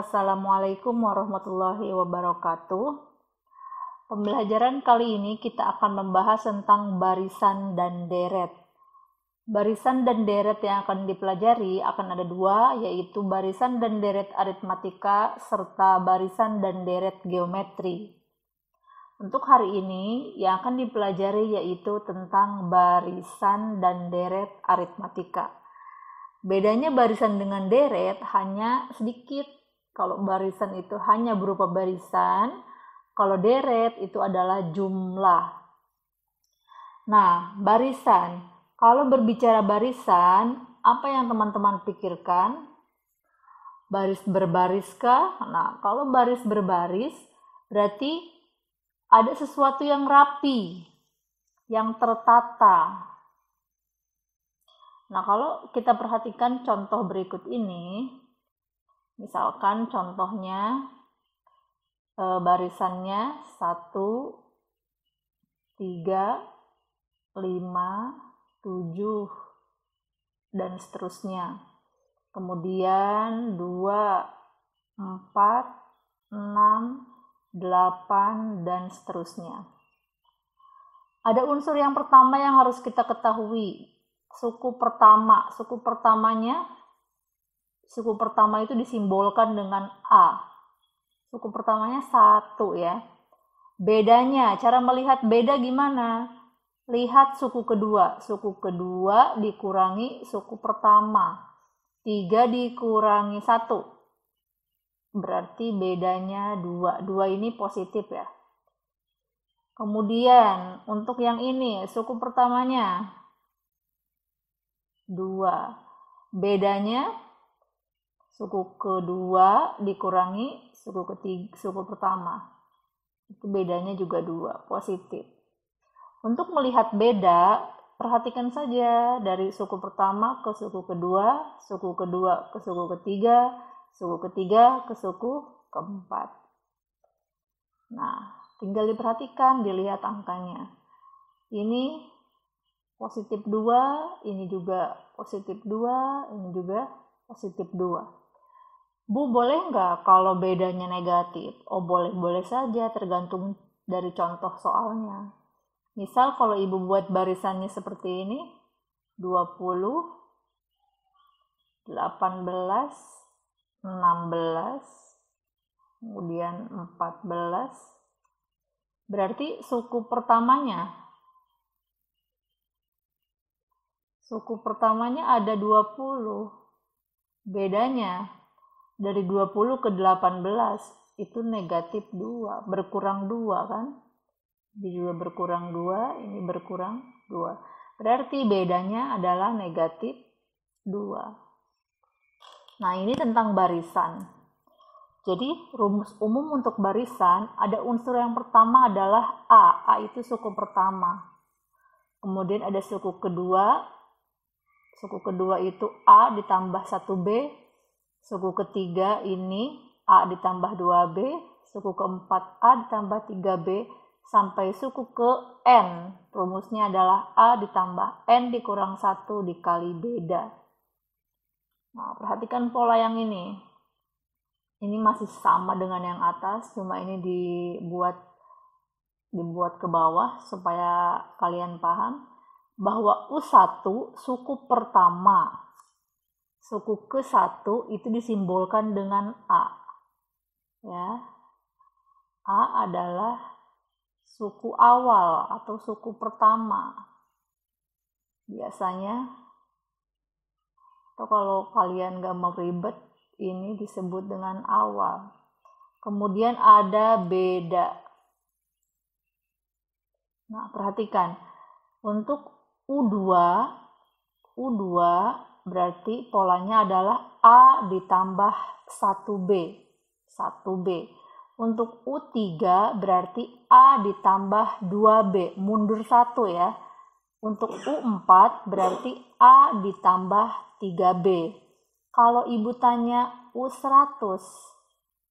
Assalamualaikum warahmatullahi wabarakatuh. Pembelajaran kali ini kita akan membahas tentang barisan dan deret. Barisan dan deret yang akan dipelajari akan ada dua, yaitu barisan dan deret aritmatika serta barisan dan deret geometri. Untuk hari ini yang akan dipelajari yaitu tentang barisan dan deret aritmatika. Bedanya barisan dengan deret hanya sedikit. Kalau barisan itu hanya berupa barisan, kalau deret itu adalah jumlah. Nah, barisan. Kalau berbicara barisan, apa yang teman-teman pikirkan? Baris berbariskah? Nah, kalau baris berbaris, berarti ada sesuatu yang rapi, yang tertata. Nah, kalau kita perhatikan contoh berikut ini, misalkan contohnya barisannya 1, 3, 5, 7, dan seterusnya. Kemudian 2, 4, 6, 8, dan seterusnya. Ada unsur yang pertama yang harus kita ketahui, suku pertama. Suku pertama itu disimbolkan dengan A. Suku pertamanya 1 ya. Bedanya, cara melihat beda gimana? Lihat suku kedua. Suku kedua dikurangi suku pertama. 3 dikurangi 1. Berarti bedanya 2. 2 ini positif ya. Kemudian untuk yang ini, suku pertamanya 2. Bedanya suku kedua dikurangi suku pertama. Itu bedanya juga 2, positif. Untuk melihat beda, perhatikan saja dari suku pertama ke suku kedua ke suku ketiga ke suku keempat. Nah, tinggal diperhatikan, dilihat angkanya. Ini positif 2, ini juga positif 2, ini juga positif 2. Bu, boleh nggak kalau bedanya negatif? Oh, boleh saja, tergantung dari contoh soalnya. Misal kalau ibu buat barisannya seperti ini, 20, 18, 16, kemudian 14, berarti suku pertamanya ada 20. Bedanya dari 20 ke 18 itu negatif 2, berkurang 2 kan? Ini juga berkurang 2, ini berkurang 2. Berarti bedanya adalah negatif 2. Nah, ini tentang barisan. Jadi, rumus umum untuk barisan, ada unsur yang pertama adalah A. A itu suku pertama. Kemudian ada suku kedua. Suku kedua itu A ditambah 1B. Suku ketiga ini A ditambah 2B. Suku keempat A ditambah 3B. Sampai suku ke N. Rumusnya adalah A ditambah N dikurang 1 dikali beda. Nah, perhatikan pola yang ini. Ini masih sama dengan yang atas, cuma ini dibuat ke bawah supaya kalian paham bahwa U1 suku pertama. Suku ke-1 itu disimbolkan dengan A. Ya. A adalah suku awal atau suku pertama. Biasanya, atau kalau kalian gak mau ribet, ini disebut dengan awal. Kemudian ada beda. Nah, perhatikan. Untuk U2 berarti polanya adalah A ditambah 1B. Untuk U3 berarti A ditambah 2B, mundur 1 ya. Untuk U4 berarti A ditambah 3B. Kalau ibu tanya U100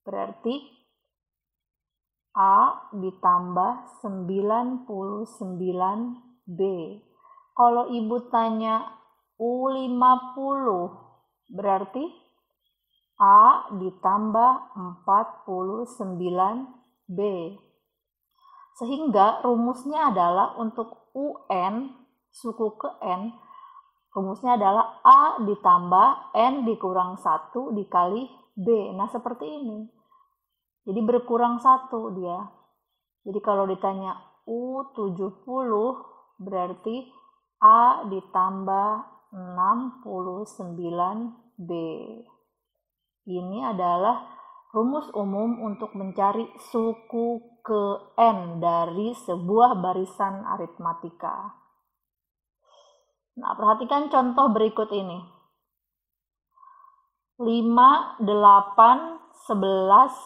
berarti A ditambah 99B. Kalau ibu tanya U50 berarti A ditambah 49B. Sehingga rumusnya adalah untuk UN, suku ke N, rumusnya adalah A ditambah N dikurang 1 dikali B. Nah, seperti ini. Jadi berkurang 1 dia. Jadi kalau ditanya U70 berarti A ditambah 69B. Ini adalah rumus umum untuk mencari suku ke N dari sebuah barisan aritmatika. Nah, perhatikan contoh berikut ini. 5, 8, 11,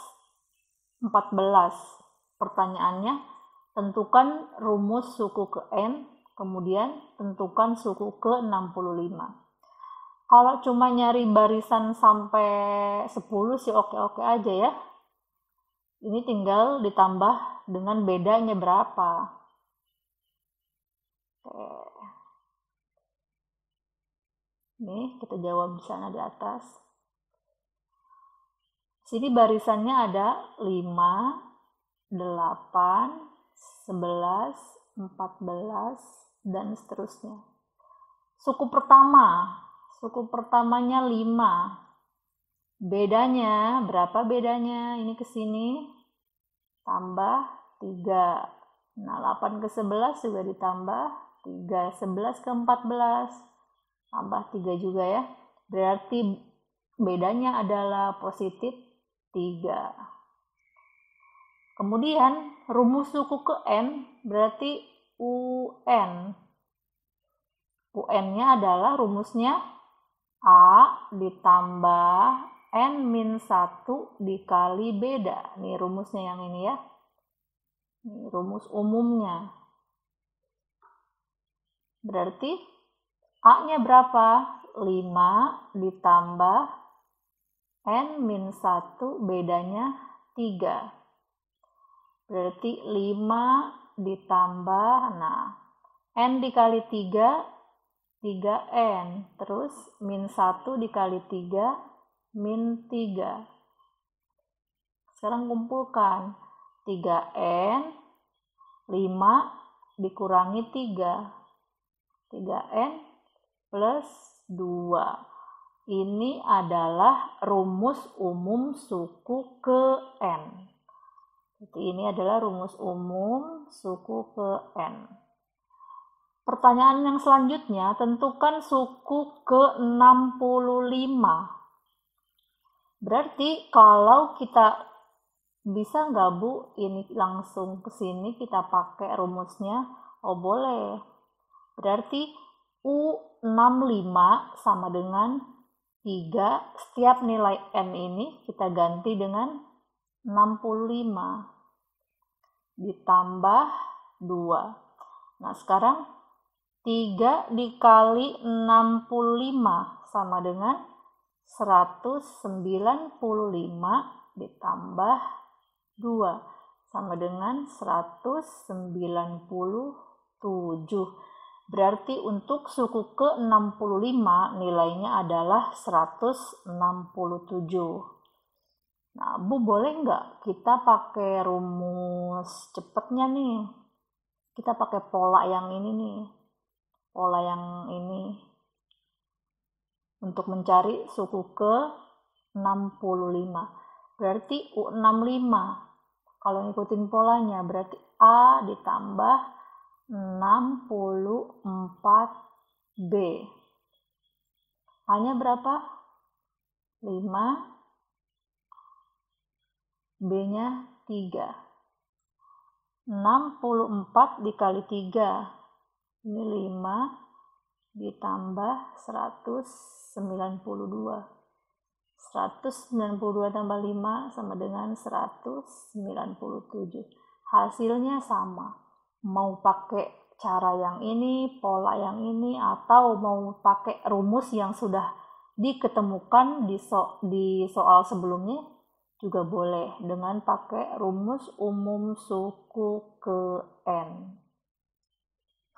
14. Pertanyaannya, tentukan rumus suku ke N, kemudian tentukan suku ke 65. Kalau cuma nyari barisan sampai 10 sih oke-oke aja ya. Ini tinggal ditambah dengan bedanya berapa. Oke. Nih, kita jawab di sana di atas. Sini barisannya ada 5, 8, 11, 14, dan seterusnya. Suku pertamanya 5. Bedanya, berapa bedanya? Ini ke sini, tambah 3. Nah, 8 ke 11 juga ditambah 3. 11 ke 14, tambah 3 juga ya. Berarti bedanya adalah positif 3. Kemudian rumus suku ke N berarti UN. UN-nya adalah rumusnya A ditambah N-1 dikali beda. Nih rumusnya yang ini ya. Ini rumus umumnya. Berarti A-nya berapa? 5 ditambah N-1 bedanya 3. Berarti 5 ditambah, nah, N dikali 3, 3N. Terus min 1 dikali 3, min 3. Sekarang kumpulkan. 3N, 5 dikurangi 3. 3N plus 2. Ini adalah rumus umum suku ke N. Jadi ini adalah rumus umum suku ke N. Pertanyaan yang selanjutnya, tentukan suku ke 65. Berarti kalau kita bisa nggak Bu, ini langsung ke sini kita pakai rumusnya? Oh boleh. Berarti U65 sama dengan 3, setiap nilai N ini kita ganti dengan 65 ditambah 2. Nah, sekarang 3 dikali 65 sama dengan 195 ditambah 2 sama dengan 197. Berarti untuk suku ke 65 nilainya adalah 167. Nah, Bu, boleh nggak kita pakai rumus cepatnya nih? Kita pakai pola yang ini nih. Pola yang ini. Untuk mencari suku ke 65. Berarti U65. Kalau ngikutin polanya, berarti A ditambah 64B. A-nya berapa? 5. B-nya 3. 64 dikali 3. Ini 5 ditambah 192. 192 tambah 5 sama dengan 197. Hasilnya sama. Mau pakai cara yang ini, pola yang ini, atau mau pakai rumus yang sudah diketemukan di soal sebelumnya, juga boleh dengan pakai rumus umum suku ke N.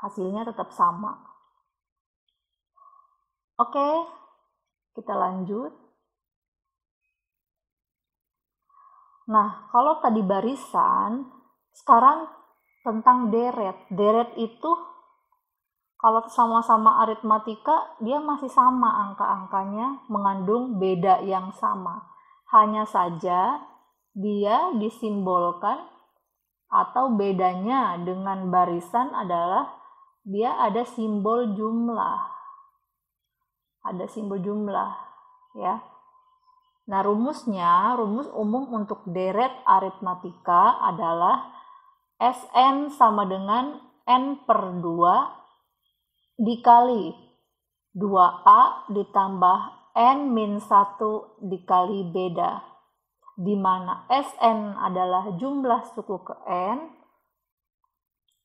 Hasilnya tetap sama. Oke, kita lanjut. Nah, kalau tadi barisan, sekarang tentang deret. Deret itu kalau sama-sama aritmatika, dia masih sama angka-angkanya, mengandung beda yang sama. Hanya saja dia disimbolkan atau bedanya dengan barisan adalah dia ada simbol jumlah. Ada simbol jumlah, ya. Nah, rumus umum untuk deret aritmatika adalah Sn sama dengan N per 2 dikali 2A ditambah N-1 dikali beda, di mana Sn adalah jumlah suku ke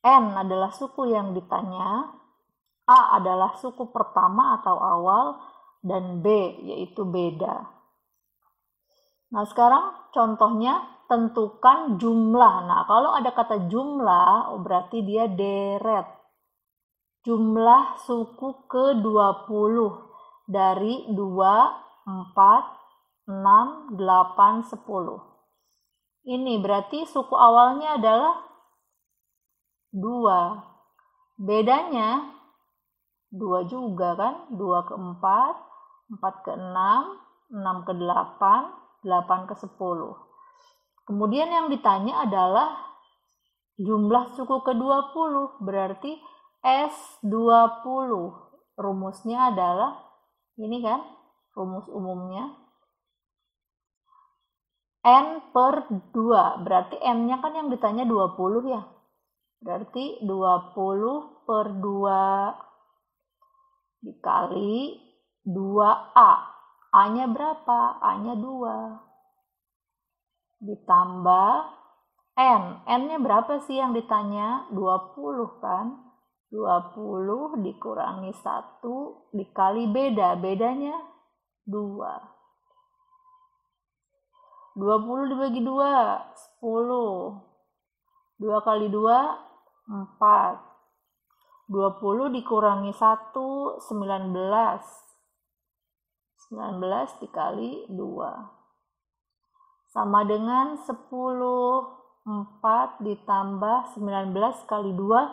N adalah suku yang ditanya, A adalah suku pertama atau awal, dan B yaitu beda. Nah, sekarang contohnya tentukan jumlah. Nah, kalau ada kata jumlah, berarti dia deret. Jumlah suku ke-20 dari 2, 4, 6, 8, 10. Ini berarti suku awalnya adalah 2. Bedanya 2 juga kan? 2 ke 4, 4 ke 6, 6 ke 8, 8 ke 10. Kemudian yang ditanya adalah jumlah suku ke-20, berarti S20. Rumusnya adalah ini kan, rumus umumnya N per 2, berarti N-nya kan yang ditanya 20 ya. Berarti 20 per 2 dikali 2A. A-nya berapa? A-nya 2. Ditambah N. N-nya berapa sih yang ditanya? 20 kan? 20 dikurangi 1 dikali beda. Bedanya 2. 20 dibagi 2, 10. 2 kali 2, 4. 20 dikurangi 1, 19. 19 dikali 2 sama dengan 10. 4 ditambah 19 kali 2,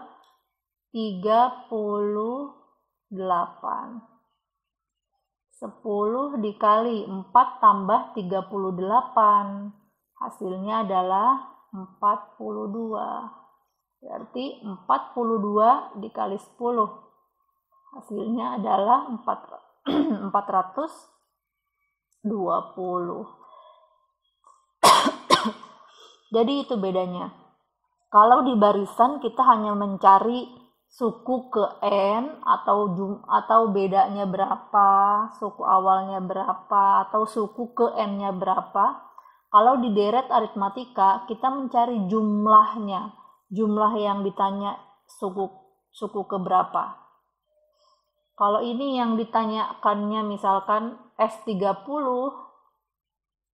38. 10 dikali 4 tambah 38. Hasilnya adalah 42. Berarti 42 dikali 10. Hasilnya adalah 420. Jadi itu bedanya. Kalau di barisan kita hanya mencari suku ke N atau bedanya berapa, suku awalnya berapa, atau suku ke N-nya berapa. Kalau di deret aritmatika kita mencari jumlahnya, jumlah yang ditanya suku ke berapa. Kalau ini yang ditanyakannya misalkan S30,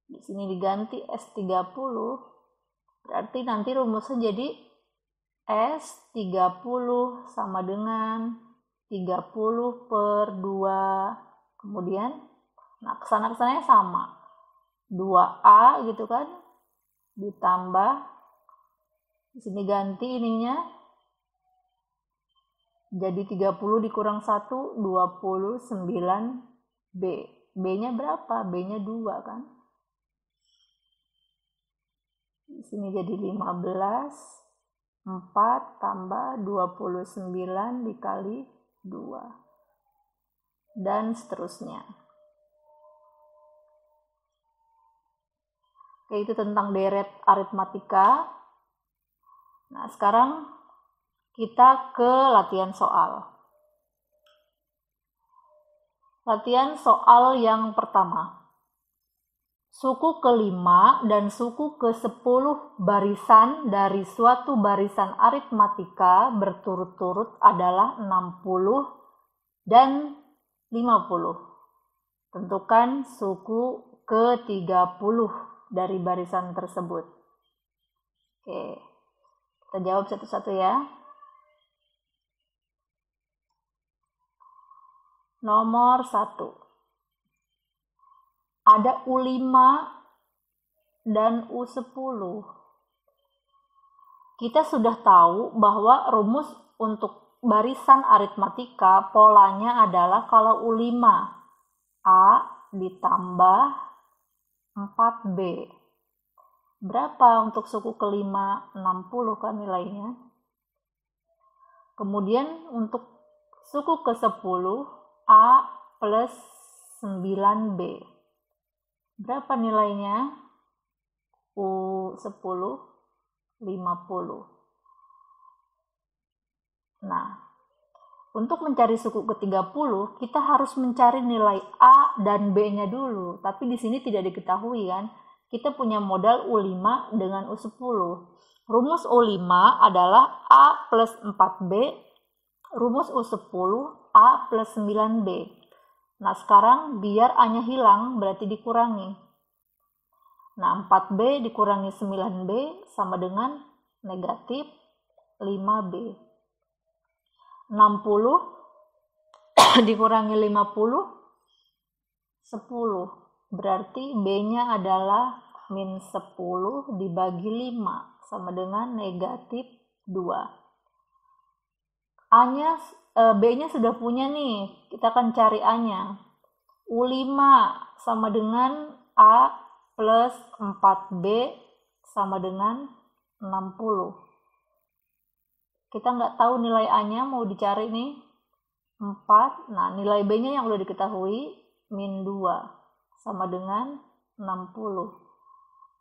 di sini diganti S30, berarti nanti rumusnya jadi S30 sama dengan 30 per 2. Kemudian, nah kesana-kesananya sama. 2A gitu kan, ditambah, di sini ganti ininya, jadi 30 dikurang 1, 29B. B-nya berapa? B-nya 2 kan? Di sini jadi 15, 4 tambah 29 dikali 2. Dan seterusnya. Oke, itu tentang deret aritmatika. Nah, sekarang kita ke latihan soal. Latihan soal yang pertama. Suku ke-5 dan suku ke-10 barisan dari suatu barisan aritmatika berturut-turut adalah 60 dan 50. Tentukan suku ke-30 dari barisan tersebut. Oke, kita jawab satu-satu ya. Nomor 1. Ada U5 dan U10. Kita sudah tahu bahwa rumus untuk barisan aritmatika polanya adalah kalau U5 A ditambah 4B. Berapa untuk suku kelima? 60 kan nilainya. Kemudian untuk suku ke-10 A plus 9B. Berapa nilainya? U10 50. Nah, untuk mencari suku ke-30, kita harus mencari nilai A dan B-nya dulu. Tapi di sini tidak diketahui kan. Kita punya modal U5 dengan U10. Rumus U5 adalah A plus 4B. Rumus U10 A plus 9B. Nah, sekarang biar A-nya hilang, berarti dikurangi. Nah, 4B dikurangi 9B sama dengan negatif 5B. 60 dikurangi 50, 10. Berarti B-nya adalah min 10 dibagi 5 sama dengan negatif 2. B-nya sudah punya nih, kita akan cari A-nya. U5 sama dengan A plus 4B sama dengan 60. Kita nggak tahu nilai A-nya, mau dicari nih 4. Nah, nilai B-nya yang udah diketahui min 2 sama dengan 60.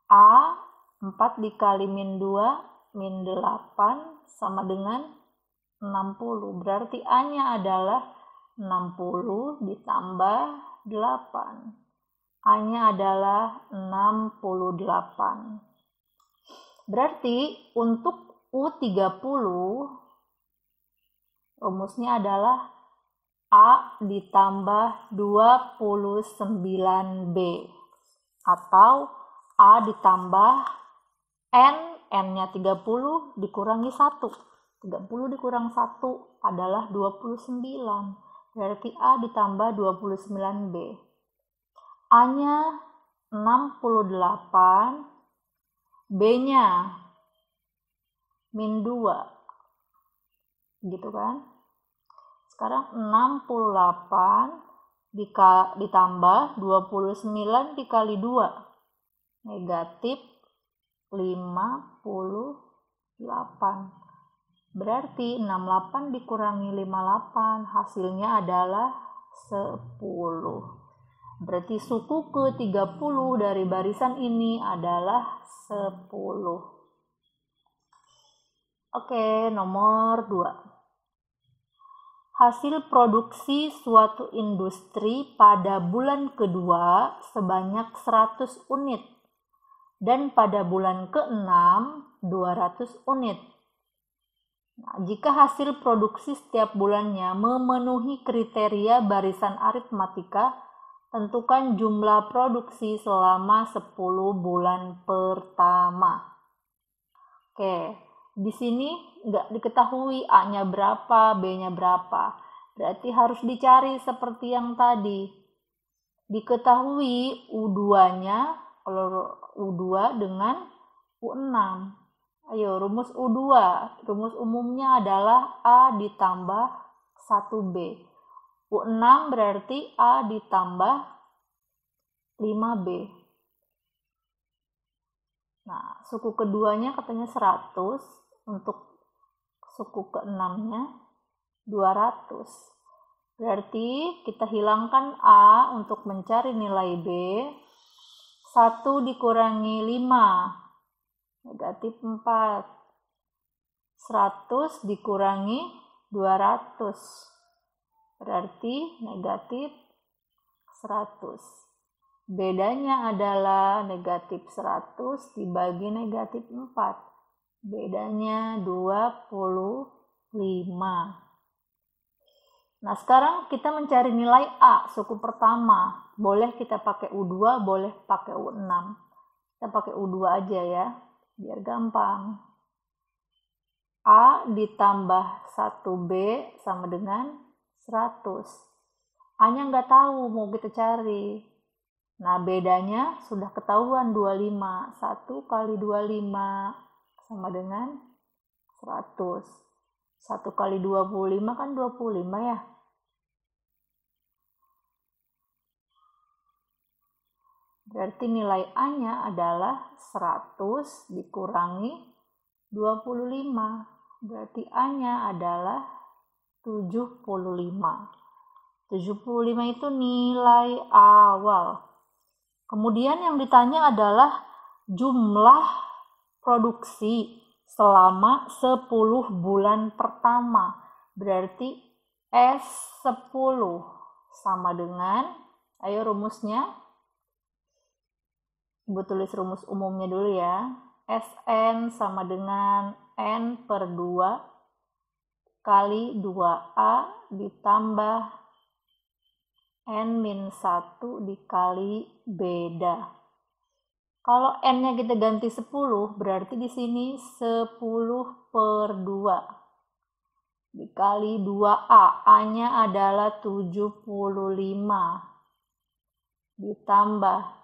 A 4 dikali min 2 min 8 sama dengan 60. Berarti A-nya adalah 60 ditambah 8. A-nya adalah 68. Berarti untuk U30 rumusnya adalah A ditambah 29B atau A ditambah N-nya 30 dikurangi 1. 30 dikurang 1 adalah 29. Berarti A ditambah 29B. A-nya 68, B-nya min 2. Gitu kan? Sekarang 68 ditambah 29 dikali 2. Negatif 58. Berarti 68 dikurangi 58 hasilnya adalah 10. Berarti suku ke-30 dari barisan ini adalah 10. Oke, nomor 2. Hasil produksi suatu industri pada bulan kedua sebanyak 100 unit dan pada bulan ke-6 200 unit. Nah, jika hasil produksi setiap bulannya memenuhi kriteria barisan aritmatika, tentukan jumlah produksi selama 10 bulan pertama. Oke, di sini nggak diketahui A-nya berapa, B-nya berapa. Berarti harus dicari seperti yang tadi. Diketahui U2-nya, kalau U2 dengan U6. Ayo, rumus U2. Rumus umumnya adalah A ditambah 1B. U6 berarti A ditambah 5B. Nah, suku keduanya katanya 100. Untuk suku ke-6-nya 200. Berarti kita hilangkan A untuk mencari nilai B. 1 dikurangi 5. Negatif 4. 100 dikurangi 200. Berarti negatif 100. Bedanya adalah negatif 100 dibagi negatif 4. Bedanya 25. Nah, sekarang kita mencari nilai A, suku pertama. Boleh kita pakai U2, boleh pakai U6. Kita pakai U2 aja ya, biar gampang. A ditambah 1B sama dengan 100. A-nya nggak tahu, mau kita cari. Nah, bedanya sudah ketahuan 25. 1 kali 25 sama dengan 100. 1 kali 25 kan 25 ya. Berarti nilai A-nya adalah 100 dikurangi 25. Berarti A-nya adalah 75. 75 itu nilai awal. Kemudian yang ditanya adalah jumlah produksi selama 10 bulan pertama. Berarti S10 sama dengan, ayo rumusnya, Ibu tulis rumus umumnya dulu ya. Sn sama dengan N per 2 kali 2A ditambah N-1 dikali beda. Kalau N-nya kita ganti 10, berarti di sini 10 per 2 dikali 2A. A-nya adalah 75 ditambah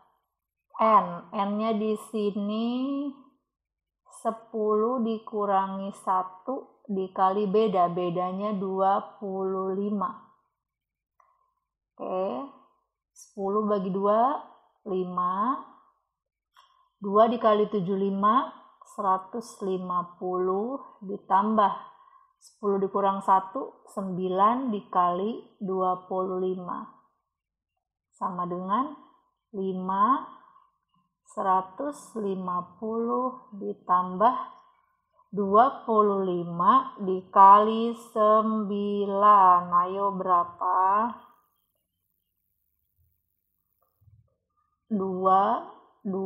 N-nya di sini 10 dikurangi 1 dikali beda. Bedanya 25. Oke, 10 bagi 2, 5. 2 dikali 75, 150 ditambah 10 dikurang 1, 9 dikali 25. Sama dengan 5, 150 ditambah 25 dikali 9. Ayo berapa? 225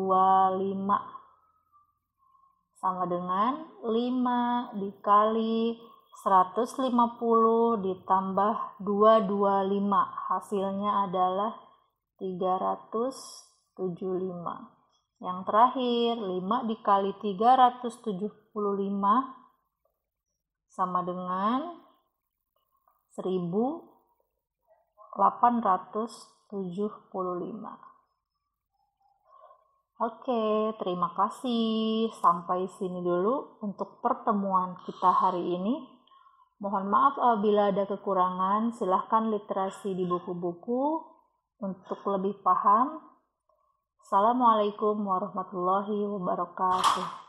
sama dengan 5 dikali 150 ditambah 225. Hasilnya adalah 375. Yang terakhir, 5 dikali 375 sama dengan 1875. Oke, terima kasih. Sampai sini dulu untuk pertemuan kita hari ini. Mohon maaf apabila ada kekurangan. Silahkan literasi di buku-buku untuk lebih paham. Assalamualaikum warahmatullahi wabarakatuh.